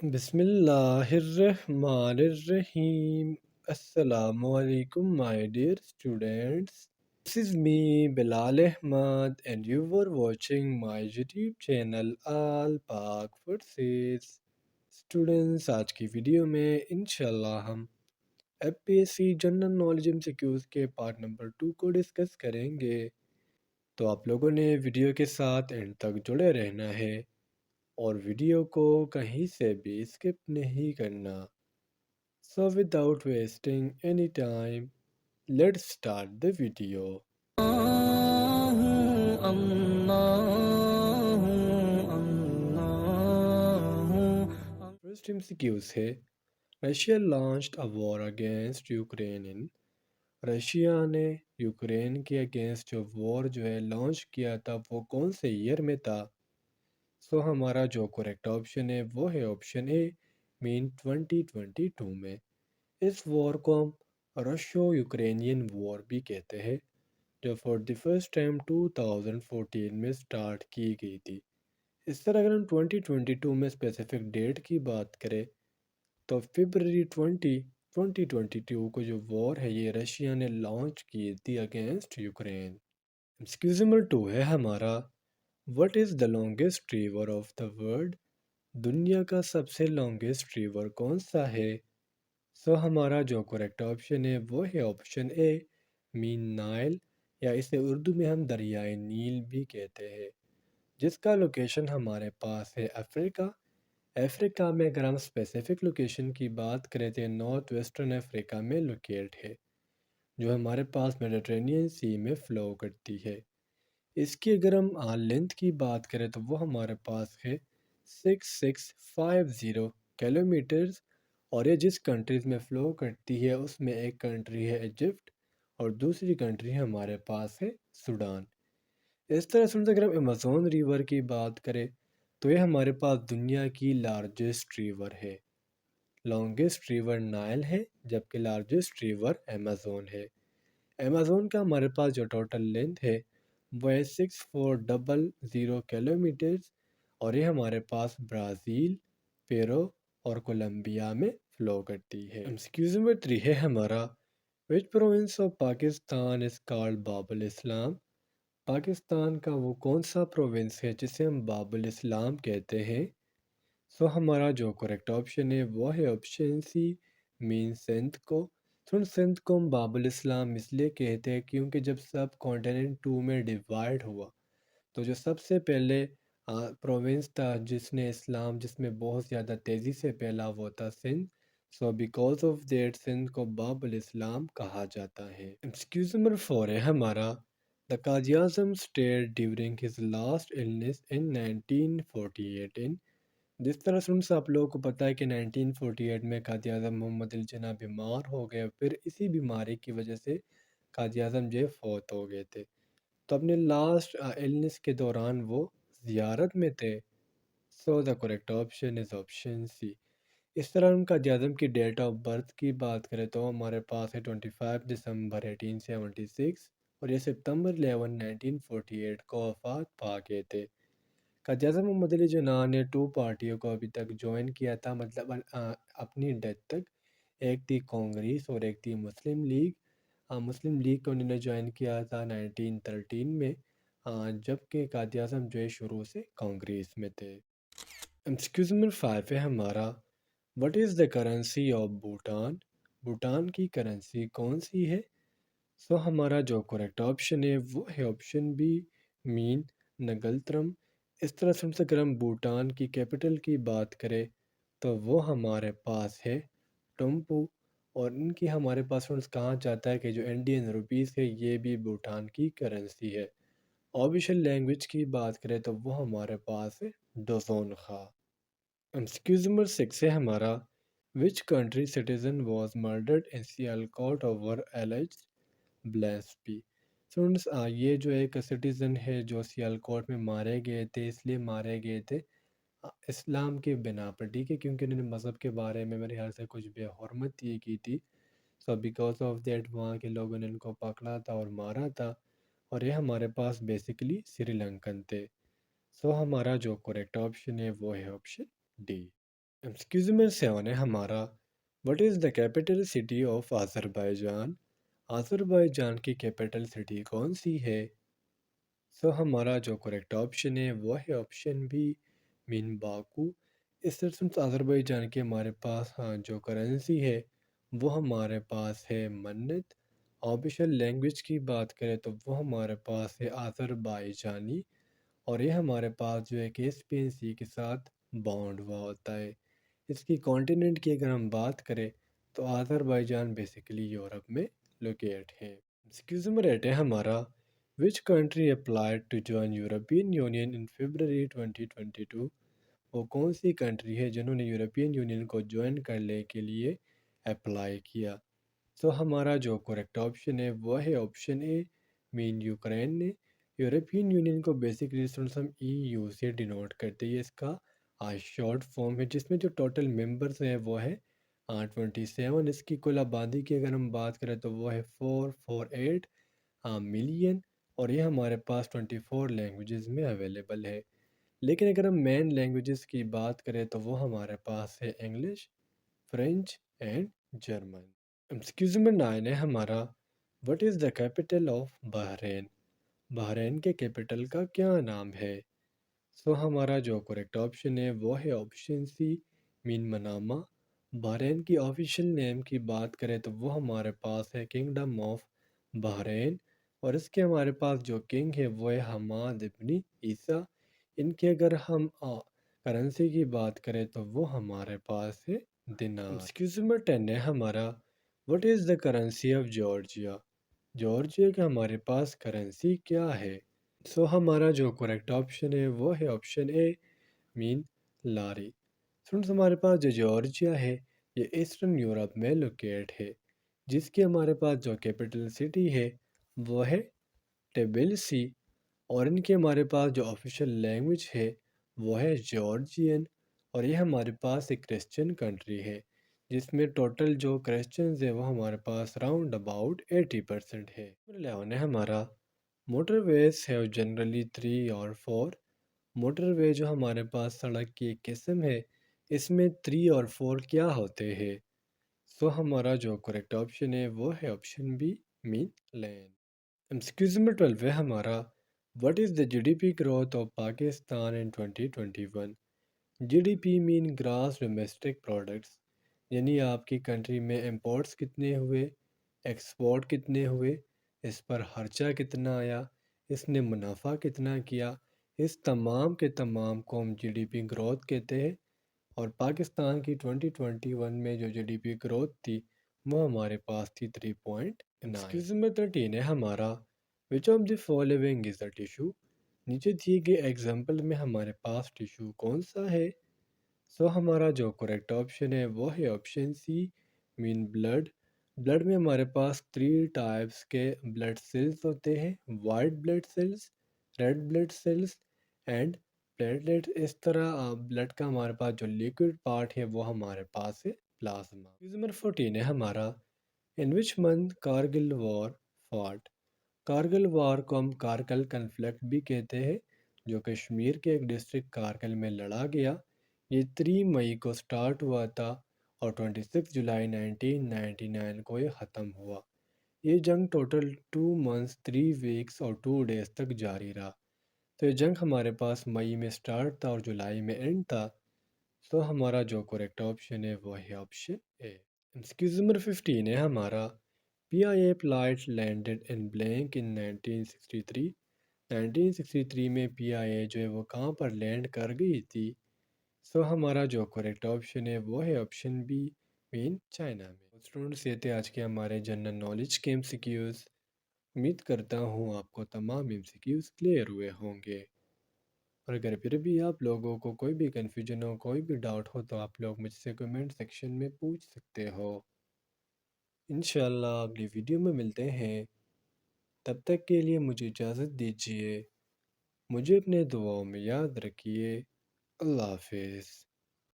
بسم اللہ الرحمن الرحیم. السلام علیکم my dear students. This is me Bilal Ahmad and you were watching my YouTube channel Al Pak Forces. Students, آج کی ویڈیو میں انشاءاللہ ہم F P S C general knowledge M C Qs کے پارٹ نمبر 2 کو discuss کریں گے. تو آپ لوگوں نے ویڈیو کے ساتھ اینڈ تک جڑے رہنا ہے اور ویڈیو کو کہیں سے بھی اسکپ نہیں کرنا. So without wasting any time, let's start the video. First MCQ ہے Russia launched a war against Ukraine in. Russia نے یوکرین کے اگینسٹ جو وار جو ہے لانچ کیا تھا وہ کون سے ایئر میں تھا؟ سو ہمارا جو کریکٹ آپشن ہے وہ ہے آپشن اے مین 2022 میں. اس وار کو ہم رشو یوکرینین وار بھی کہتے ہیں جو فار دی فرسٹ ٹائم 2014 میں سٹارٹ کی گئی تھی. اس طرح اگر ہم 2022 میں اسپیسیفک ڈیٹ کی بات کریں تو فبرری 2022 کو جو وار ہے یہ رشیا نے لانچ کی تھی اگینسٹ یوکرین. ایکسکیوز نمبر 2 ہے ہمارا what is the longest river of the world. دنیا کا سب سے لانگیسٹ ریور کون سا ہے؟ سو ہمارا جو کریکٹ آپشن ہے وہ ہے آپشن اے مین نائل یا اسے اردو میں ہم دریائے نیل بھی کہتے ہیں جس کا لوکیشن ہمارے پاس ہے افریقہ. افریقہ میں اگر ہم اسپیسیفک لوکیشن کی بات کریں تو نارتھ ویسٹرن افریقہ میں لوکیٹ ہے جو ہمارے پاس میڈیٹرینین سی میں فلو کرتی ہے. اس کی اگر ہم لینتھ کی بات کریں تو وہ ہمارے پاس ہے 6650 کلومیٹرز اور یہ جس کنٹریز میں فلو کرتی ہے اس میں ایک کنٹری ہے ایجپٹ اور دوسری کنٹری ہمارے پاس ہے سوڈان. اس طرح سے اگر ہم ایمیزون ریور کی بات کریں تو یہ ہمارے پاس دنیا کی لارجسٹ ریور ہے. لانگسٹ ریور نائل ہے جبکہ لارجسٹ ریور ایمیزون ہے. ایمیزون کا ہمارے پاس جو ٹوٹل لینتھ ہے وہ ہے 6400 کلومیٹرز اور یہ ہمارے پاس برازیل، پیرو اور کولمبیا میں فلو کرتی ہے. ایکسکیوز نمبر 3 ہے ہمارا which province of Pakistan is called Bab ul-Islam. Pakistan کا وہ کون سا پروونس ہے جسے ہم باب الاسلام کہتے ہیں؟ سو ہمارا جو کریکٹ آپشن ہے وہ ہے آپشن سی مین سندھ کو. سندھ کو ہم باب الاسلام اس لیے کہتے ہیں کیونکہ جب سب کانٹیننٹ 2 میں ڈیوائڈ ہوا تو جو سب سے پہلے پروونس تھا جس میں بہت زیادہ تیزی سے پھیلا وہ تھا Sindh. So because of that Sindh کو باب الاسلام کہا جاتا ہے. ایکسکیوز نمبر 4 ہے ہمارا the Quaid Azam stayed during his last illness in 1948 in. جس طرح سے آپ لوگوں کو پتہ ہے کہ 1948 میں قائد اعظم محمد علی جناح بیمار ہو گئے پھر اسی بیماری کی وجہ سے قائد اعظم جو فوت ہو گئے تھے تو اپنے لاسٹ illness کے دوران وہ زیارت میں تھے. So the correct option is option C. اس طرح ان قائد اعظم کی ڈیٹ آف برتھ کی بات کریں تو ہمارے پاس ہے 25 دسمبر 1876 اور یہ سپتمبر 11 1948 کو وفات پا گئے تھے. قائد اعظم محمد علی جناح نے 2 پارٹیوں کو ابھی تک جوائن کیا تھا مطلب اپنی ڈیتھ تک. ایک تھی کانگریس اور ایک تھی مسلم لیگ. مسلم لیگ کو انہوں نے جوائن کیا تھا 1913 میں جبکہ قائد اعظم جو ہے شروع سے کانگریس میں تھے. ایکسکیوز نمبر 5 ہے ہمارا what is the currency of Bhutan. Bhutan کی کرنسی کون سی ہے؟ سو ہمارا جو کریکٹ آپشن ہے وہ ہے آپشن بی مین نگلترم. اس طرح سے اگر ہم بھوٹان کی کیپٹل کی بات کریں تو وہ ہمارے پاس ہے ٹمپو اور ان کی ہمارے پاس کہا جاتا ہے کہ جو انڈین روپیز ہے یہ بھی بھوٹان کی کرنسی ہے. آفیشیل لینگویج کی بات کریں تو وہ ہمارے پاس ہے ڈوزون خا. ایکسکیوز نمبر 6 ہے ہمارا which country citizen was murdered in Sialkot over alleged blasphemy. Students یہ جو ایک سٹیزن ہے جو سیالکوٹ میں مارے گئے تھے اس لیے مارے گئے تھے اسلام کے بنا پر ٹھیک ہے کیونکہ انہوں نے مذہب کے بارے میں میرے خیال سے کچھ بے حرمت یہ کی تھی. سو بیکاز آف دیٹ وہاں کے لوگوں نے ان کو پکڑا تھا اور مارا تھا اور یہ ہمارے پاس بیسیکلی سری لنکن تھے. سو ہمارا جو کریکٹ آپشن ہے وہ ہے آپشن ڈی. एक्सक्यूज में से है हमारा what is the capital city of Azerbaijan. Azerbaijan की कैपिटल सिटी कौन सी है? सो हमारा जो करेक्ट ऑप्शन है वो है ऑप्शन बी, मीन बाकू। इस तरह से आज़रबाईजान की हमारे पास हाँ जो करेंसी है वो हमारे पास है मन्नत। ऑफिशियल लैंग्वेज की बात करें तो वो हमारे पास है आज़रबाईजानी। और ये हमारे पास जो है कैस्पियन सी के साथ बाउंड हुआ होता है। इसकी कॉन्टिनेंट की अगर हम बात करें तो आज़रबाईजान बेसिकली यूरोप में लोकेट है। एक्सक्यूज में रेट है हमारा which country applied to join European Union in February 2022। वो कौन सी कंट्री है जिन्होंने यूरोपियन यूनियन को ज्वाइन करने के लिए अप्लाई किया? सो हमारा जो करेक्ट ऑप्शन है वो है ऑप्शन ए, मीन यूक्रेन ने। यूरोपियन यूनियन को बेसिकली हम EU से डिनोट करते हैं। इसका शॉर्ट फॉर्म है जिसमें जो टोटल मेंबर्स हैं वो है 27। इसकी कुल आबादी की अगर हम बात करें तो वो है 448 मिलियन। और ये हमारे पास 24 लैंग्वेजेस में अवेलेबल है। लेकिन अगर हम मेन लैंग्वेजेस की बात करें तो वो हमारे पास है English, French and German. Excuse में 9 है हमारा what is the capital of Bahrain. Bahrain के कैपिटल का क्या नाम है? सो हमारा जो करेक्ट ऑप्शन है वो है option C, mean Manama. Bahrain की ऑफिशियल नेम की बात करें तो वो हमारे पास है किंगडम ऑफ बहरेन। और इसके हमारे पास जो किंग है वो है हमाद इब्नी ईसा। इनके अगर हम करेंसी की बात करें तो वो हमारे पास है दिनार। एक्सक्यूज में 10 है हमारा what is the currency of Georgia. Georgia का हमारे पास करेंसी क्या है? सो हमारा जो करेक्ट ऑप्शन है वो है option A, mean lorry. Friends हमारे पास जो जॉर्जिया है ये ईस्टर्न यूरोप में लोकेट है। जिसकी हमारे पास जो कैपिटल सिटी है वो है टेबिलिसी। और इनके हमारे पास जो ऑफिशियल लैंग्वेज है वो है जॉर्जियन। और ये हमारे पास एक क्रिश्चियन कंट्री है जिसमें टोटल जो क्रिश्चियंस है वो हमारे पास राउंड अबाउट 80% है। नंबर 11 है हमारा मोटरवेज है जनरली 3 और 4। मोटरवे जो हमारे पास सड़क की एक किस्म है इसमें 3 और 4 क्या होते हैं? सो हमारा जो करेक्ट ऑप्शन है वो है option B, mean land. Excuse me 12 है हमारा what is the GDP growth of Pakistan in 2021। GDP mean gross domestic products. यानी आपकी कंट्री में इंपोर्ट्स कितने हुए, एक्सपोर्ट कितने हुए, इस पर खर्चा कितना आया, इसने मुनाफा कितना किया। इस तमाम के तमाम को हम जीडीपी ग्रोथ कहते हैं। और पाकिस्तान की 2021 में जो जीडीपी ग्रोथ थी वो हमारे पास थी 3.9। एक्सक्यूज में 13 है हमारा which of the following is the tissue. नीचे दिए गए एग्जाम्पल में हमारे पास टिश्यू कौन सा है? सो हमारा जो करेक्ट ऑप्शन है वो है option C, mean blood. Blood में हमारे पास 3 टाइप्स के ब्लड सेल्स होते हैं, white blood cells, red blood cells and platelet. इस तरह ब्लड का हमारे पास जो लिक्विड पार्ट है वो हमारे पास है प्लाज्मा। नंबर 14 है हमारा in which month Kargil war fought. Kargil war को हम कारगिल कन्फ्लिक्ट भी कहते हैं जो कश्मीर के एक डिस्ट्रिक्ट कारगिल में लड़ा गया। ये 3 मई को स्टार्ट हुआ था और 26 जुलाई 1999 को ये ख़त्म हुआ। ये जंग टोटल 2 मंथ्स 3 वीक्स और 2 डेज तक जारी रहा। तो ये जंग हमारे पास मई में स्टार्ट था और जुलाई में एंड था। तो हमारा जो करेक्ट ऑप्शन है वो है ऑप्शन ए। एक्सक्यूज नंबर 15 है हमारा PIA flight landed in blank in 1963। 1963 में PIA जो है वो कहाँ पर लैंड कर गई थी? सो हमारा जो करेक्ट ऑप्शन है वो है ऑप्शन बी, मीन चाइना में। स्टूडेंट्स ये थे आज के हमारे जनरल नॉलेज के MCQs। उम्मीद करता हूँ आपको तमाम MCQs क्लियर हुए होंगे। और अगर फिर भी आप लोगों को कोई भी कन्फ्यूजन हो, कोई भी डाउट हो तो आप लोग मुझसे कमेंट सेक्शन में पूछ सकते हो। इंशाल्लाह अगली वीडियो में मिलते हैं। तब तक के लिए मुझे इजाज़त दीजिए। मुझे अपने दुआओं में याद रखिए। अल्लाह हाफिज़।